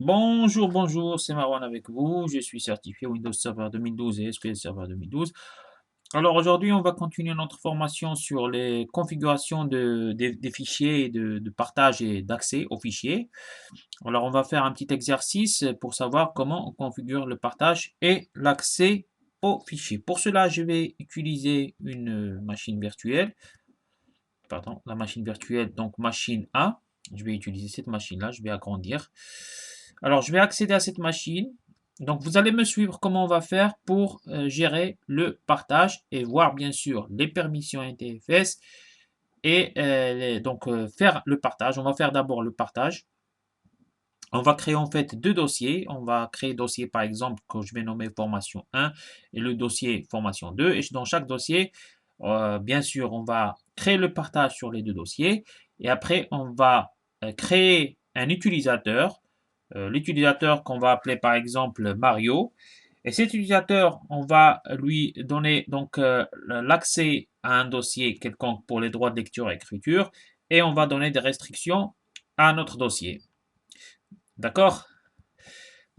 Bonjour, bonjour, c'est Marwan avec vous. Je suis certifié Windows Server 2012 et SQL Server 2012. Alors aujourd'hui, on va continuer notre formation sur les configurations des fichiers et de partage et d'accès aux fichiers. Alors on va faire un petit exercice pour savoir comment on configure le partage et l'accès aux fichiers. Pour cela, je vais utiliser une machine virtuelle, pardon, la machine virtuelle, donc machine A. Je vais utiliser cette machine-là, je vais agrandir. Alors, je vais accéder à cette machine. Donc, vous allez me suivre comment on va faire pour gérer le partage et voir bien sûr les permissions NTFS et faire le partage. On va faire d'abord le partage. On va créer en fait deux dossiers. On va créer dossier par exemple que je vais nommer formation 1 et le dossier formation 2. Et dans chaque dossier, bien sûr, on va créer le partage sur les deux dossiers. Et après, on va créer un utilisateur. L'utilisateur qu'on va appeler par exemple Mario. Et cet utilisateur, on va lui donner donc l'accès à un dossier quelconque pour les droits de lecture et écriture. Et on va donner des restrictions à notre dossier. D'accord?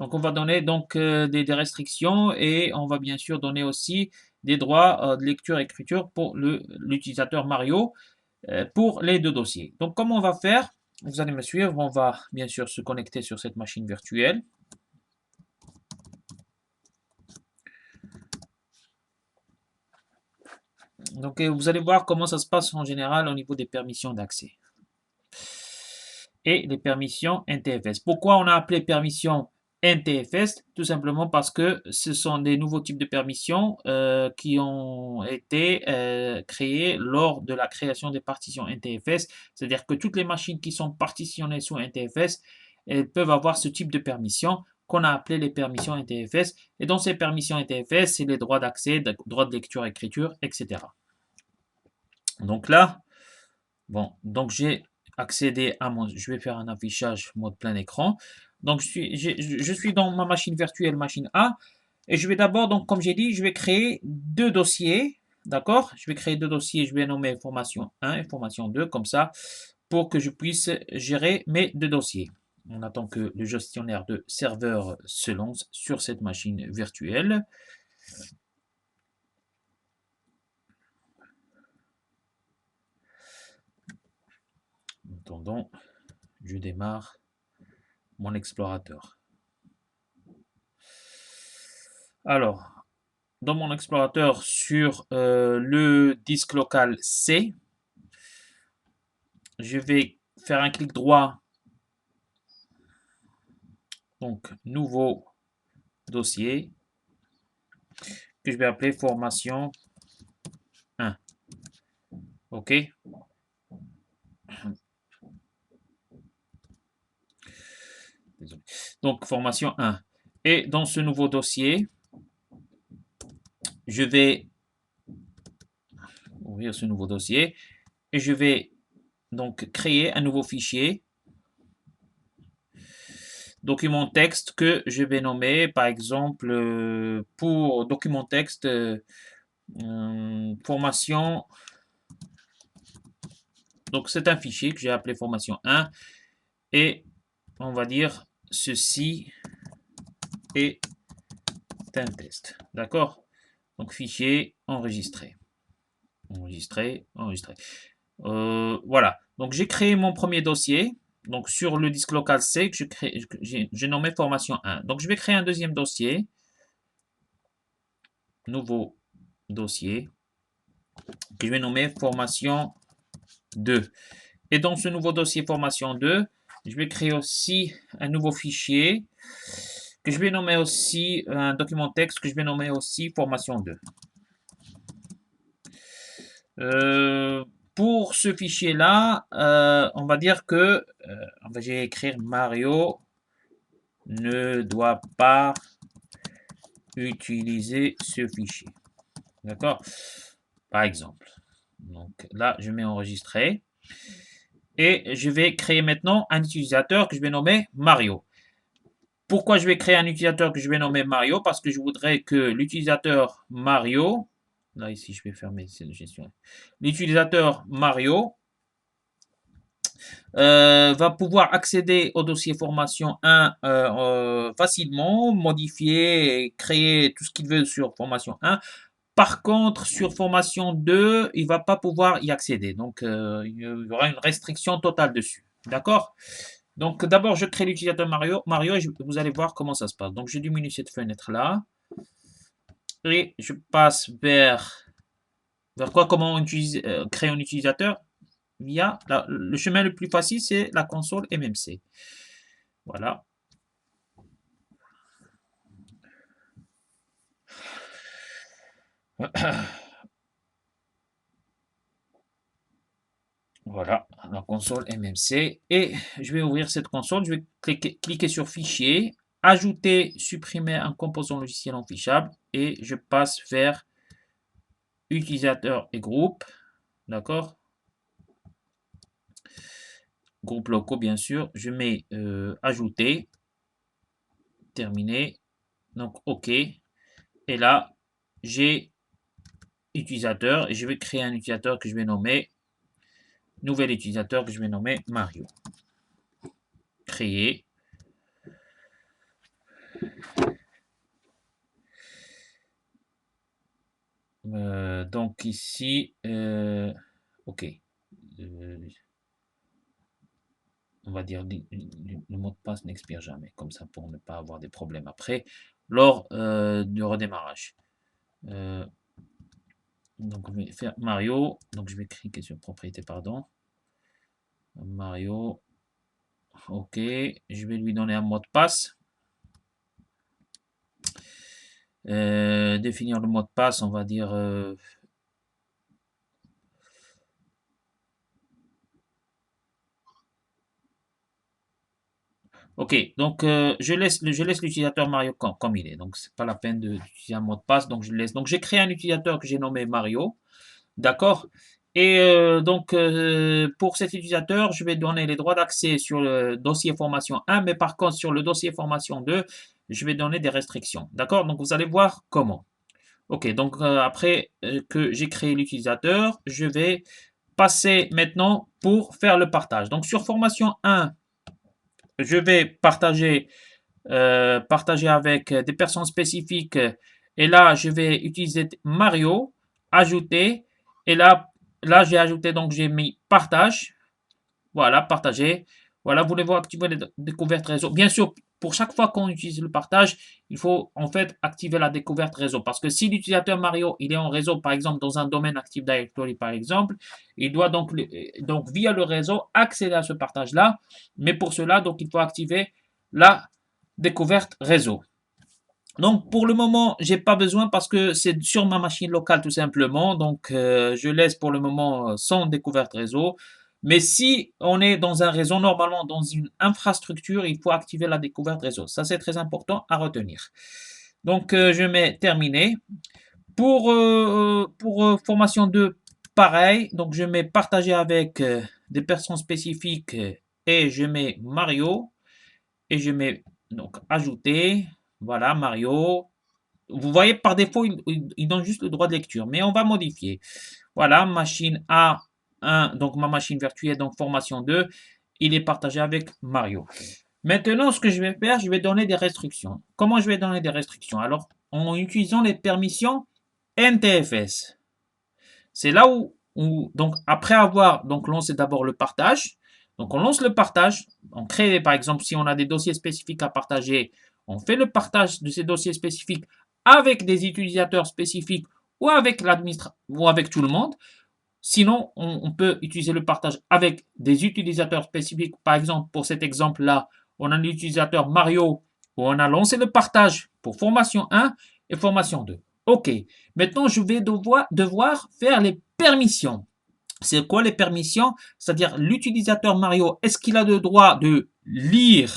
Donc, on va donner donc des restrictions et on va bien sûr donner aussi des droits de lecture et écriture pour l'utilisateur Mario pour les deux dossiers. Donc, comment on va faire? Vous allez me suivre. On va bien sûr se connecter sur cette machine virtuelle. Donc, vous allez voir comment ça se passe en général au niveau des permissions d'accès et les permissions NTFS. Pourquoi on a appelé permission NTFS? Tout simplement parce que ce sont des nouveaux types de permissions qui ont été créés lors de la création des partitions NTFS. C'est-à-dire que toutes les machines qui sont partitionnées sous NTFS, elles peuvent avoir ce type de permission qu'on a appelé les permissions NTFS. Et dans ces permissions NTFS, c'est les droits d'accès, droits de lecture, écriture, etc. Donc là, bon, donc j'ai accédé à mon. Je vais faire un affichage mode plein écran. Donc je suis dans ma machine virtuelle, machine A. Et je vais d'abord, donc comme j'ai dit, je vais créer deux dossiers. D'accord? Je vais créer deux dossiers. Je vais nommer formation 1 et formation 2, comme ça, pour que je puisse gérer mes deux dossiers. On attend que le gestionnaire de serveur se lance sur cette machine virtuelle. En attendant, je démarre mon explorateur. Alors, dans mon explorateur sur le disque local C, je vais faire un clic droit, donc nouveau dossier, que je vais appeler formation 1. OK? Désolé. Donc formation 1. Et dans ce nouveau dossier, je vais ouvrir ce nouveau dossier et je vais donc créer un nouveau fichier document texte que je vais nommer par exemple pour document texte formation. Donc c'est un fichier que j'ai appelé formation 1 et on va dire ceci est un test. D'accord? Donc fichier enregistré. Enregistré, enregistré. Voilà. Donc j'ai créé mon premier dossier. Donc sur le disque local C, que j'ai nommé formation 1. Donc je vais créer un deuxième dossier. Nouveau dossier. Que je vais nommer formation 2. Et dans ce nouveau dossier formation 2, je vais créer aussi un nouveau fichier que je vais nommer aussi un document texte que je vais nommer aussi formation 2. Pour ce fichier-là, on va dire que on va écrire Mario ne doit pas utiliser ce fichier. D'accord? Par exemple. Donc là, je mets enregistrer. Et je vais créer maintenant un utilisateur que je vais nommer Mario. Pourquoi je vais créer un utilisateur que je vais nommer Mario? Parce que je voudrais que l'utilisateur Mario, là ici je vais fermer cette gestion, l'utilisateur Mario va pouvoir accéder au dossier formation 1 facilement, modifier et créer tout ce qu'il veut sur formation 1. Par contre, sur formation 2, il ne va pas pouvoir y accéder. Donc, il y aura une restriction totale dessus. D'accord? Donc, d'abord, je crée l'utilisateur Mario et vous allez voir comment ça se passe. Donc, je diminue cette fenêtre-là et je passe vers quoi? Comment créer un utilisateur? Via le chemin le plus facile, c'est la console MMC. Voilà. Voilà, la console MMC. Et je vais ouvrir cette console. Je vais cliquer sur Fichier, Ajouter, supprimer un composant logiciel non fichable. Et je passe vers Utilisateur et groupe. D'accord? Groupe locaux, bien sûr. Je mets Ajouter. Terminé. Donc, OK. Et là, j'ai utilisateur. Et je vais créer un utilisateur que je vais nommer nouvel utilisateur que je vais nommer Mario. Créer. Donc ici, ok. On va dire le mot de passe n'expire jamais, comme ça pour ne pas avoir des problèmes après lors du redémarrage. Donc je vais faire Mario. Donc je vais cliquer sur propriété, pardon. Mario. Ok. Je vais lui donner un mot de passe. Définir le mot de passe, on va dire ok, donc je laisse l'utilisateur Mario comme il est. Donc c'est pas la peine d'utiliser un mot de passe, donc je le laisse. Donc j'ai créé un utilisateur que j'ai nommé Mario, d'accord. Et donc pour cet utilisateur, je vais donner les droits d'accès sur le dossier formation 1, mais par contre sur le dossier formation 2, je vais donner des restrictions, d'accord. Donc vous allez voir comment. Ok, donc après que j'ai créé l'utilisateur, je vais passer maintenant pour faire le partage. Donc sur formation 1, je vais partager avec des personnes spécifiques. Et là, je vais utiliser Mario, ajouter. Et là j'ai ajouté, donc j'ai mis partage. Voilà, partager. Voilà, voulez-vous activer les découvertes réseau? Bien sûr, pour chaque fois qu'on utilise le partage, il faut en fait activer la découverte réseau. Parce que si l'utilisateur Mario, il est en réseau, par exemple, dans un domaine Active Directory, par exemple, il doit donc via le réseau, accéder à ce partage-là. Mais pour cela, donc, il faut activer la découverte réseau. Donc, pour le moment, j'ai pas besoin parce que c'est sur ma machine locale tout simplement. Donc, je laisse pour le moment sans découverte réseau. Mais si on est dans un réseau, normalement dans une infrastructure, il faut activer la découverte réseau. Ça, c'est très important à retenir. Donc, je mets terminé. Pour formation 2, pareil. Donc, je mets partager avec des personnes spécifiques et je mets Mario et je mets donc ajouter. Voilà, Mario. Vous voyez, par défaut, il donne juste le droit de lecture, mais on va modifier. Voilà, machine A1, donc ma machine virtuelle, donc formation 2, il est partagé avec Mario. Maintenant, ce que je vais faire, je vais donner des restrictions. Comment je vais donner des restrictions? Alors, en utilisant les permissions NTFS. C'est là où, donc, après avoir donc, lancé d'abord le partage, donc on lance le partage, on crée, par exemple, si on a des dossiers spécifiques à partager, on fait le partage de ces dossiers spécifiques avec des utilisateurs spécifiques ou avec l'administrateur ou avec tout le monde. Sinon, on peut utiliser le partage avec des utilisateurs spécifiques. Par exemple, pour cet exemple-là, on a un utilisateur Mario où on a lancé le partage pour formation 1 et formation 2. OK. Maintenant, je vais devoir faire les permissions. C'est quoi les permissions? C'est-à-dire l'utilisateur Mario, est-ce qu'il a le droit de lire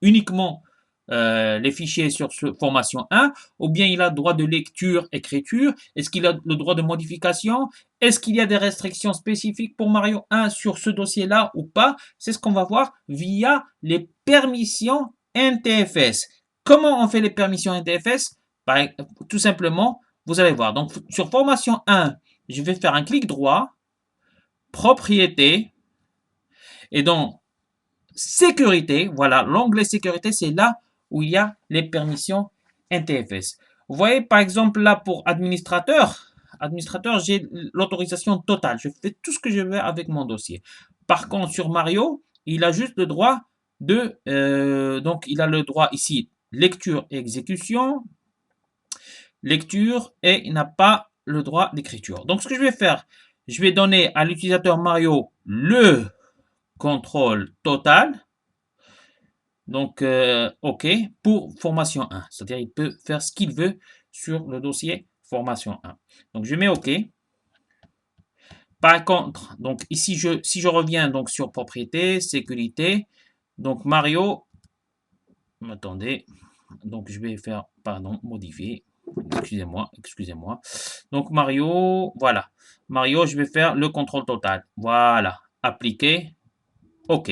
uniquement les fichiers sur ce formation 1 ou bien il a le droit de lecture, écriture? Est-ce qu'il a le droit de modification? Est-ce qu'il y a des restrictions spécifiques pour Mario 1 sur ce dossier-là ou pas? C'est ce qu'on va voir via les permissions NTFS. Comment on fait les permissions NTFS? Tout simplement, vous allez voir. Donc sur formation 1, je vais faire un clic droit, propriété, Et dans sécurité, voilà, l'onglet sécurité, c'est là où il y a les permissions NTFS. Vous voyez, par exemple, là, pour administrateur, j'ai l'autorisation totale. Je fais tout ce que je veux avec mon dossier. Par contre, sur Mario, il a juste le droit donc, il a le droit ici, lecture et exécution, lecture, et il n'a pas le droit d'écriture. Donc, ce que je vais faire, je vais donner à l'utilisateur Mario le contrôle total. Donc, OK, pour formation 1. C'est-à-dire, il peut faire ce qu'il veut sur le dossier formation 1. Donc, je mets OK. Par contre, donc ici, si je reviens donc sur propriété, sécurité, donc Mario, attendez, donc je vais faire, pardon, modifier, excusez-moi. Donc Mario, voilà. Mario, je vais faire le contrôle total. Voilà, appliquer, OK.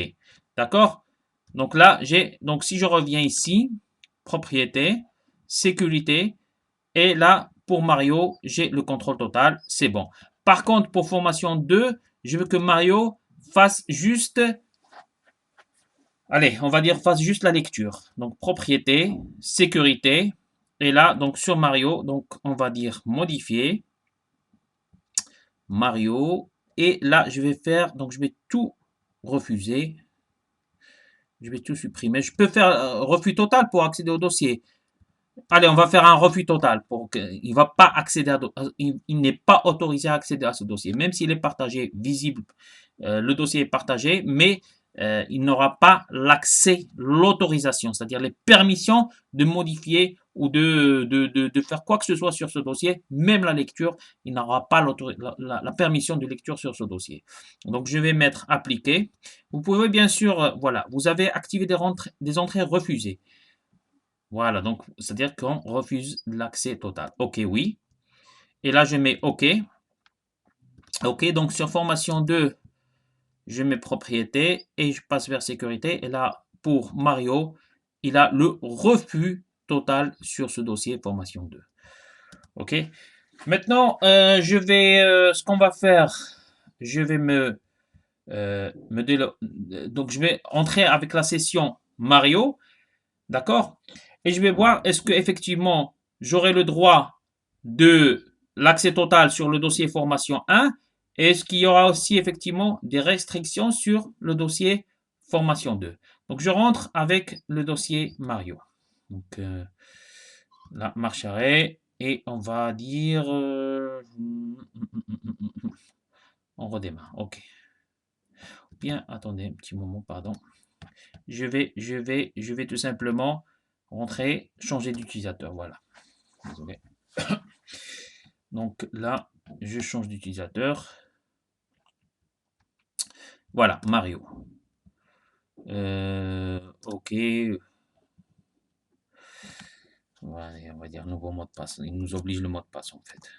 D'accord? Donc là, donc si je reviens ici, propriété, sécurité, et là, pour Mario, j'ai le contrôle total, c'est bon. Par contre, pour formation 2, je veux que Mario fasse juste, allez, on va dire fasse juste la lecture. Donc propriété, sécurité, et là, donc sur Mario, donc on va dire modifier, Mario, et là, je vais faire, donc je vais tout refuser. Je vais tout supprimer. Je peux faire refus total pour accéder au dossier. Allez, on va faire un refus total pour qu'il ne va pas accéder il n'est pas autorisé à accéder à ce dossier, même s'il est partagé, visible, le dossier est partagé, mais il n'aura pas l'accès, l'autorisation, c'est-à-dire les permissions de modifier ou de faire quoi que ce soit sur ce dossier, même la lecture, il n'aura pas la permission de lecture sur ce dossier. Donc, je vais mettre appliquer. Vous pouvez bien sûr, voilà, vous avez activé des entrées refusées. Voilà, donc c'est-à-dire qu'on refuse l'accès total. OK, oui. Et là, je mets OK. OK, donc sur formation 2, je mets propriété et je passe vers sécurité. Et là, pour Mario, il a le refus total sur ce dossier formation 2. OK. Maintenant, ce qu'on va faire, je vais donc je vais entrer avec la session Mario. D'accord? Et je vais voir est-ce que effectivement j'aurai le droit de l'accès total sur le dossier formation 1 et est-ce qu'il y aura aussi effectivement des restrictions sur le dossier formation 2. Donc je rentre avec le dossier Mario. Donc là, marche arrêt et on va dire on redémarre. OK. Bien, attendez un petit moment, pardon. Je vais tout simplement rentrer, changer d'utilisateur. Voilà. Désolé. Donc là, je change d'utilisateur. Voilà, Mario. OK. Voilà, on va dire nouveau mot de passe. Il nous oblige le mot de passe en fait.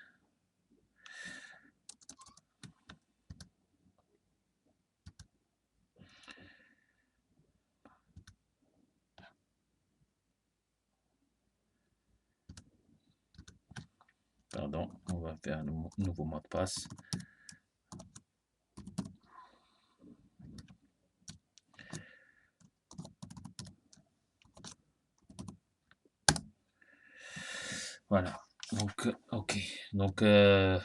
Pardon, on va faire un nouveau mot de passe. Voilà. Donc, OK. Donc, là,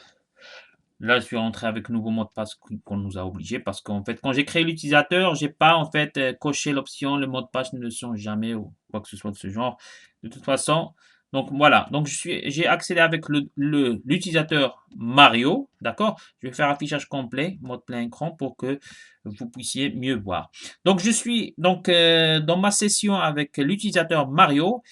je suis rentré avec le nouveau mot de passe qu'on nous a obligé parce qu'en fait, quand j'ai créé l'utilisateur, j'ai pas en fait coché l'option le mot de passe ne change jamais ou quoi que ce soit de ce genre. De toute façon, donc voilà. Donc j'ai accédé avec l'utilisateur Mario, d'accord? Je vais faire affichage complet, mode plein écran pour que vous puissiez mieux voir. Donc je suis donc dans ma session avec l'utilisateur Mario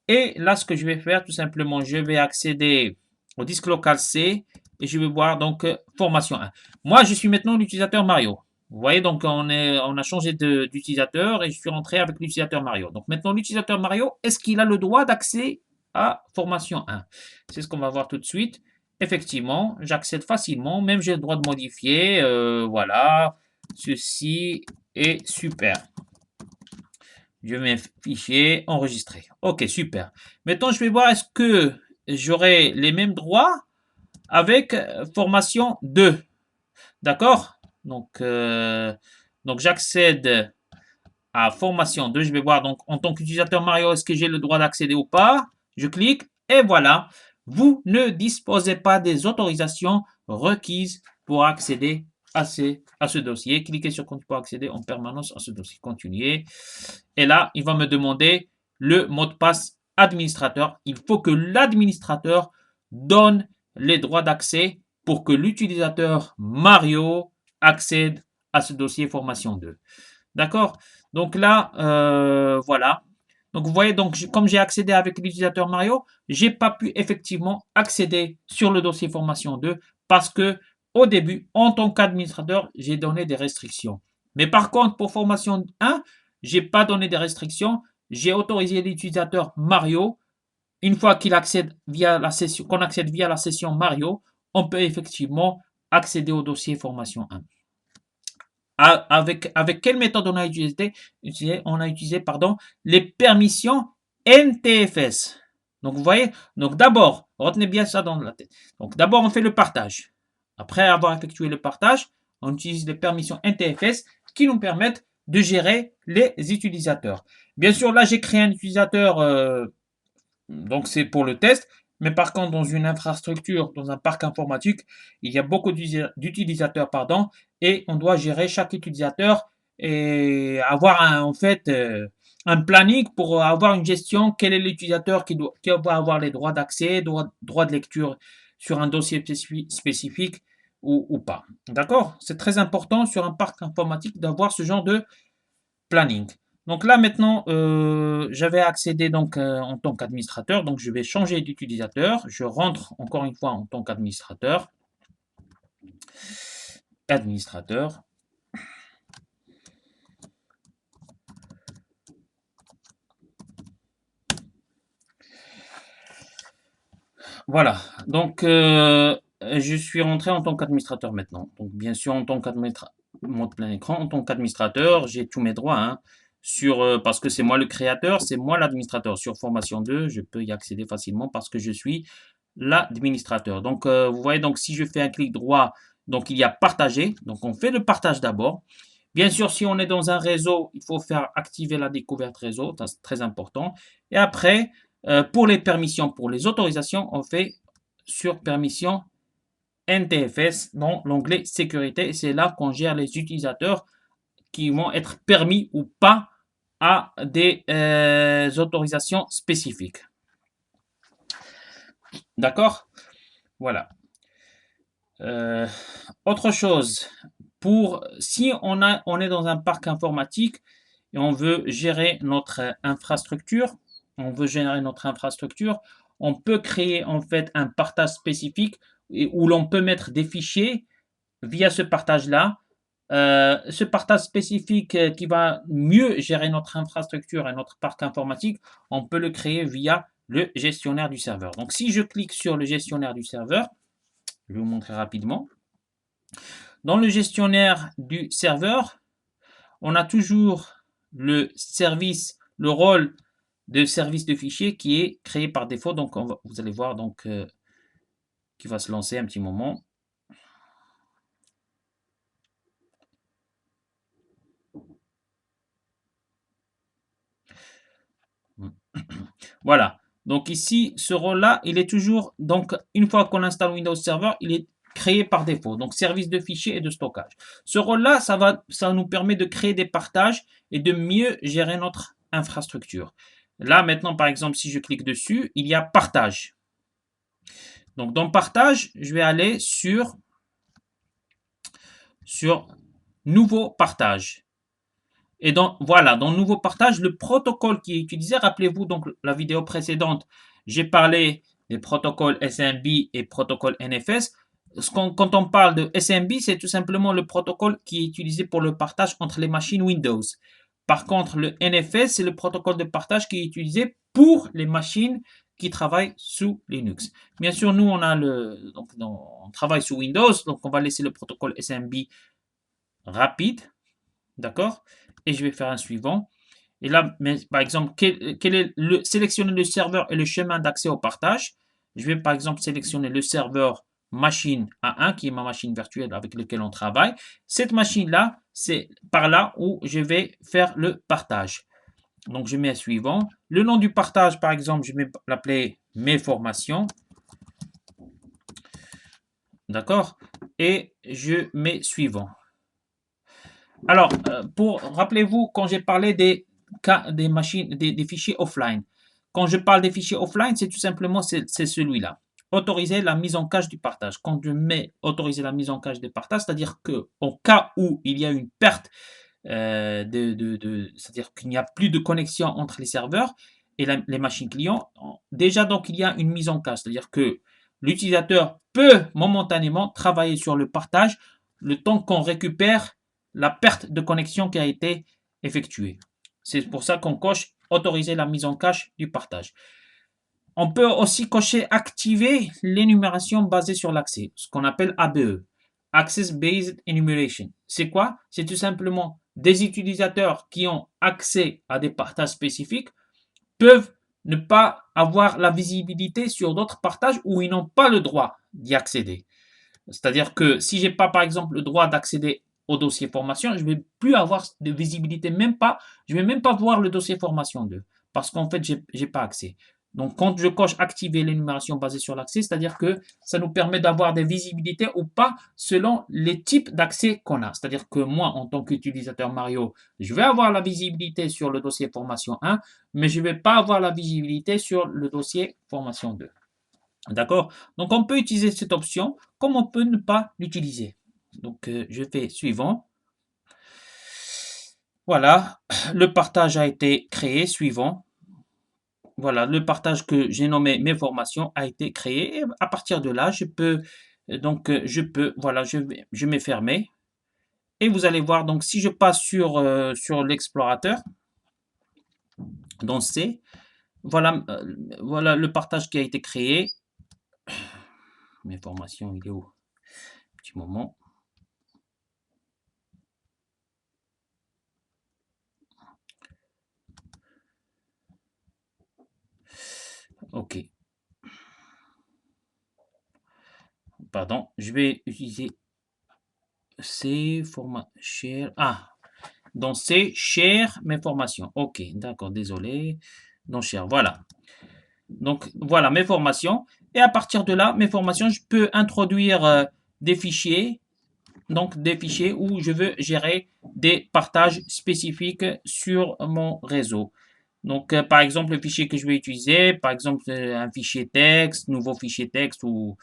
et là, ce que je vais faire, tout simplement, je vais accéder au disque local C et je vais voir donc formation 1. Moi, je suis maintenant l'utilisateur Mario. Vous voyez, donc on a changé d'utilisateur et je suis rentré avec l'utilisateur Mario. Donc maintenant, l'utilisateur Mario, est-ce qu'il a le droit d'accès à formation 1? C'est ce qu'on va voir tout de suite. Effectivement, j'accède facilement, même j'ai le droit de modifier. Voilà, ceci est super. Je mets fichier, enregistrer. OK, super. Maintenant, je vais voir est-ce que j'aurai les mêmes droits avec formation 2. D'accord? Donc, Donc, j'accède à formation 2. Je vais voir donc en tant qu'utilisateur Mario, est-ce que j'ai le droit d'accéder ou pas? Je clique et voilà. Vous ne disposez pas des autorisations requises pour accéder à ce dossier. Cliquez sur Continue pour accéder en permanence à ce dossier. Continuez. Et là, il va me demander le mot de passe administrateur. Il faut que l'administrateur donne les droits d'accès pour que l'utilisateur Mario accède à ce dossier formation 2. D'accord? Donc là, voilà. Donc vous voyez, donc comme j'ai accédé avec l'utilisateur Mario, j'ai pas pu effectivement accéder sur le dossier formation 2 parce que au début, en tant qu'administrateur, j'ai donné des restrictions. Mais par contre, pour formation 1, j'ai pas donné des restrictions. J'ai autorisé l'utilisateur Mario. Une fois qu'il accède via la session, qu'on accède via la session Mario, on peut effectivement accéder au dossier formation 1. Avec quelle méthode on a utilisé? On a utilisé les permissions NTFS. Donc, vous voyez, donc d'abord, retenez bien ça dans la tête. Donc, d'abord, on fait le partage. Après avoir effectué le partage, on utilise les permissions NTFS qui nous permettent de gérer les utilisateurs. Bien sûr, là, j'ai créé un utilisateur, donc c'est pour le test. Mais par contre, dans une infrastructure, dans un parc informatique, il y a beaucoup d'utilisateurs, et on doit gérer chaque utilisateur et avoir en fait un planning pour avoir une gestion. Quel est l'utilisateur qui va avoir les droits d'accès, droits de lecture sur un dossier spécifique ou pas. D'accord? C'est très important sur un parc informatique d'avoir ce genre de planning. Donc là maintenant, j'avais accédé donc en tant qu'administrateur, donc je vais changer d'utilisateur. Je rentre encore une fois en tant qu'administrateur. Administrateur. Voilà. Donc je suis rentré en tant qu'administrateur maintenant. Donc bien sûr en tant qu'administrateur, mode plein écran, en tant qu'administrateur, j'ai tous mes droits, hein, parce que c'est moi le créateur, c'est moi l'administrateur. Sur formation 2, je peux y accéder facilement parce que je suis l'administrateur. Donc, vous voyez, donc si je fais un clic droit, donc il y a partager. Donc, on fait le partage d'abord. Bien sûr, si on est dans un réseau, il faut faire activer la découverte réseau, c'est très important. Et après, pour les permissions, pour les autorisations, on fait sur permission NTFS dans l'onglet sécurité. Et c'est là qu'on gère les utilisateurs qui vont être permis ou pas à des autorisations spécifiques. D'accord? Voilà. Autre chose, si on est dans un parc informatique et on veut gérer notre infrastructure, on peut créer en fait un partage spécifique où l'on peut mettre des fichiers via ce partage-là. Ce partage spécifique qui va mieux gérer notre infrastructure et notre parc informatique, on peut le créer via le gestionnaire du serveur. Donc si je clique sur le gestionnaire du serveur, je vais vous montrer rapidement. Dans le gestionnaire du serveur, on a toujours le rôle de service de fichier qui est créé par défaut. Donc, vous allez voir donc qui va se lancer un petit moment. Voilà. Donc ici, ce rôle-là, il est toujours, donc une fois qu'on installe Windows Server, il est créé par défaut. Donc service de fichiers et de stockage. Ce rôle-là, ça nous permet de créer des partages et de mieux gérer notre infrastructure. Là, maintenant, par exemple, si je clique dessus, il y a partage. Donc dans partage, je vais aller sur nouveau partage. Et voilà, dans nouveau partage, le protocole qui est utilisé, rappelez-vous donc la vidéo précédente, j'ai parlé des protocoles SMB et protocole NFS. Quand on parle de SMB, c'est tout simplement le protocole qui est utilisé pour le partage entre les machines Windows. Par contre, le NFS, c'est le protocole de partage qui est utilisé pour les machines qui travaillent sous Linux. Bien sûr, nous, on travaille sous Windows, donc on va laisser le protocole SMB rapide, d'accord? Et je vais faire un suivant. Et là, par exemple, sélectionner le serveur et le chemin d'accès au partage. Je vais par exemple sélectionner le serveur machine A1, qui est ma machine virtuelle avec laquelle on travaille. Cette machine-là, c'est par là où je vais faire le partage. Donc, je mets suivant. Le nom du partage, par exemple, je vais l'appeler mes formations. D'accord? Et je mets suivant. Alors, rappelez-vous, quand j'ai parlé des machines, des fichiers offline. Quand je parle des fichiers offline, c'est tout simplement c'est celui-là. Autoriser la mise en cache du partage. Quand je mets autoriser la mise en cache du partage, c'est-à-dire que au cas où il y a une perte, c'est-à-dire qu'il n'y a plus de connexion entre les serveurs et les machines clients, déjà donc il y a une mise en cache, c'est-à-dire que l'utilisateur peut momentanément travailler sur le partage le temps qu'on récupère la perte de connexion qui a été effectuée. C'est pour ça qu'on coche autoriser la mise en cache du partage. On peut aussi cocher activer l'énumération basée sur l'accès, ce qu'on appelle ABE, Access Based Enumeration. C'est quoi? C'est tout simplement des utilisateurs qui ont accès à des partages spécifiques peuvent ne pas avoir la visibilité sur d'autres partages où ils n'ont pas le droit d'y accéder. C'est-à-dire que si j'ai pas, par exemple, le droit d'accéder au dossier formation, je vais plus avoir de visibilité, même pas, je vais même pas voir le dossier formation 2 parce qu'en fait, j'ai pas accès. Donc, quand je coche activer l'énumération basée sur l'accès, c'est-à-dire que ça nous permet d'avoir des visibilités ou pas selon les types d'accès qu'on a. C'est-à-dire que moi, en tant qu'utilisateur Mario, je vais avoir la visibilité sur le dossier formation 1, mais je vais pas avoir la visibilité sur le dossier formation 2. D'accord? Donc, on peut utiliser cette option comme on peut ne pas l'utiliser. Donc, je fais suivant. Voilà, le partage a été créé, suivant. Voilà, le partage que j'ai nommé mes formations a été créé. Et à partir de là, je peux, voilà, je mets fermer. Et vous allez voir, donc, si je passe sur l'explorateur, dans C, voilà, voilà le partage qui a été créé. Mes formations, il est où? Petit moment. OK. Pardon, je vais utiliser C, format, share. Ah, dans C, share mes formations. OK, d'accord, désolé. Dans share, voilà. Donc, voilà mes formations. Et à partir de là, mes formations, je peux introduire des fichiers. Donc, des fichiers où je veux gérer des partages spécifiques sur mon réseau. Donc, par exemple, le fichier que je vais utiliser, par exemple, un fichier texte, nouveau fichier texte ou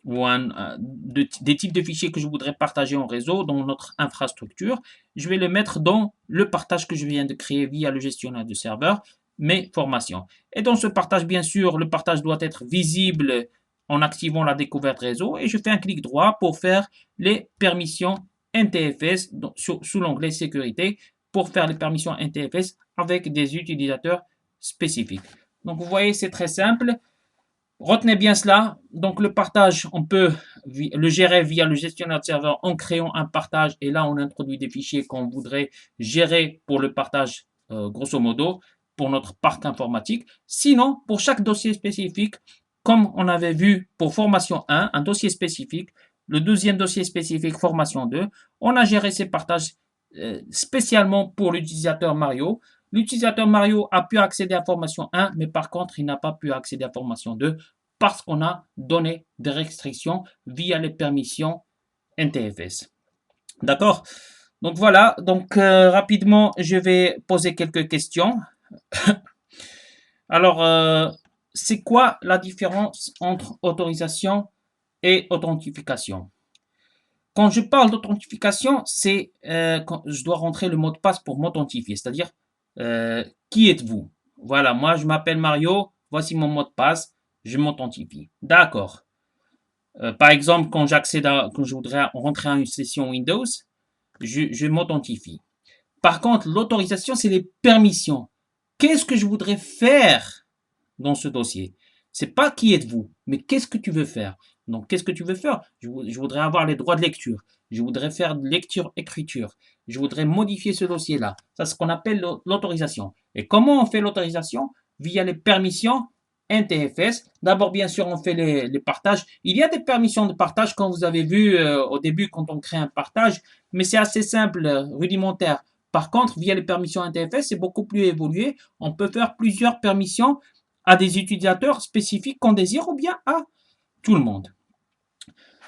des types de fichiers que je voudrais partager en réseau dans notre infrastructure, je vais le mettre dans le partage que je viens de créer via le gestionnaire de serveur, mes formations. Et dans ce partage, bien sûr, le partage doit être visible en activant la découverte réseau et je fais un clic droit pour faire les permissions NTFS sous l'onglet sécurité pour faire les permissions NTFS avec des utilisateurs spécifiques. Donc, vous voyez, c'est très simple. Retenez bien cela. Donc, le partage, on peut le gérer via le gestionnaire de serveur en créant un partage. Et là, on introduit des fichiers qu'on voudrait gérer pour le partage, grosso modo, pour notre parc informatique. Sinon, pour chaque dossier spécifique, comme on avait vu pour formation 1, un dossier spécifique, le deuxième dossier spécifique, formation 2, on a géré ces partages spécialement pour l'utilisateur Mario. L'utilisateur Mario a pu accéder à formation 1, mais par contre, il n'a pas pu accéder à formation 2 parce qu'on a donné des restrictions via les permissions NTFS. D'accord? Donc voilà, donc rapidement, je vais poser quelques questions. Alors, c'est quoi la différence entre autorisation et authentification? Quand je parle d'authentification, c'est quand je dois rentrer le mot de passe pour m'authentifier, c'est-à-dire qui êtes-vous? Voilà, moi je m'appelle Mario, voici mon mot de passe, je m'authentifie. D'accord. Par exemple, quand quand je voudrais rentrer à une session Windows, je m'authentifie. Par contre, l'autorisation, c'est les permissions. Qu'est-ce que je voudrais faire dans ce dossier? C'est pas qui êtes-vous, mais qu'est-ce que tu veux faire? Donc, qu'est-ce que tu veux faire? Je voudrais avoir les droits de lecture. Je voudrais faire de lecture-écriture. Je voudrais modifier ce dossier-là. Ça, c'est ce qu'on appelle l'autorisation. Et comment on fait l'autorisation? Via les permissions NTFS. D'abord, bien sûr, on fait les partages. Il y a des permissions de partage, comme vous avez vu au début quand on crée un partage, mais c'est assez simple, rudimentaire. Par contre, via les permissions NTFS, c'est beaucoup plus évolué. On peut faire plusieurs permissions à des utilisateurs spécifiques qu'on désire ou bien à tout le monde.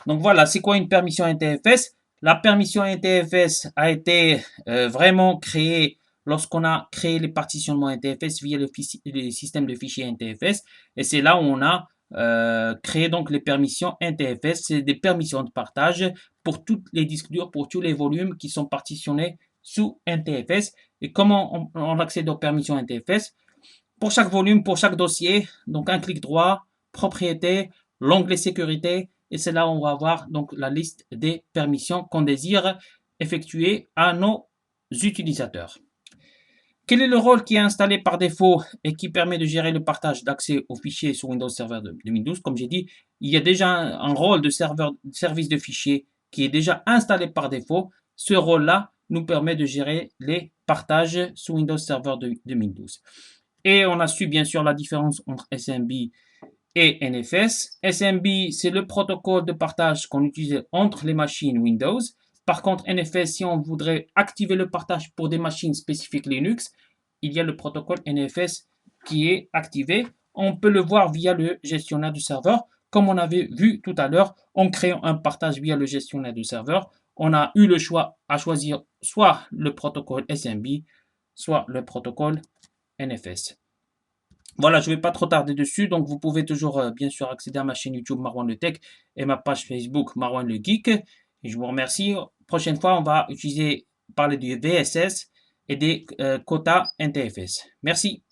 Donc voilà, c'est quoi une permission NTFS? La permission NTFS a été vraiment créée lorsqu'on a créé les partitionnements NTFS via le système de fichiers NTFS. Et c'est là où on a créé donc les permissions NTFS. C'est des permissions de partage pour tous les disques durs, pour tous les volumes qui sont partitionnés sous NTFS. Et comment on accède aux permissions NTFS? Pour chaque volume, pour chaque dossier, donc un clic droit, propriété, l'onglet sécurité, et c'est là où on va avoir donc la liste des permissions qu'on désire effectuer à nos utilisateurs. Quel est le rôle qui est installé par défaut et qui permet de gérer le partage d'accès aux fichiers sur Windows Server 2012? Comme j'ai dit, il y a déjà un rôle de service de fichiers qui est déjà installé par défaut. Ce rôle-là nous permet de gérer les partages sous Windows Server 2012. Et on a su bien sûr la différence entre SMB et NFS. SMB, c'est le protocole de partage qu'on utilise entre les machines Windows. Par contre, NFS, si on voudrait activer le partage pour des machines spécifiques Linux, il y a le protocole NFS qui est activé. On peut le voir via le gestionnaire du serveur. Comme on avait vu tout à l'heure, en créant un partage via le gestionnaire du serveur, on a eu le choix à choisir soit le protocole SMB, soit le protocole NFS. Voilà, je ne vais pas trop tarder dessus, donc vous pouvez toujours bien sûr accéder à ma chaîne YouTube Marwan le Tech et ma page Facebook Marwan le Geek. Et je vous remercie. Prochaine fois, on va parler du VSS et des quotas NTFS. Merci.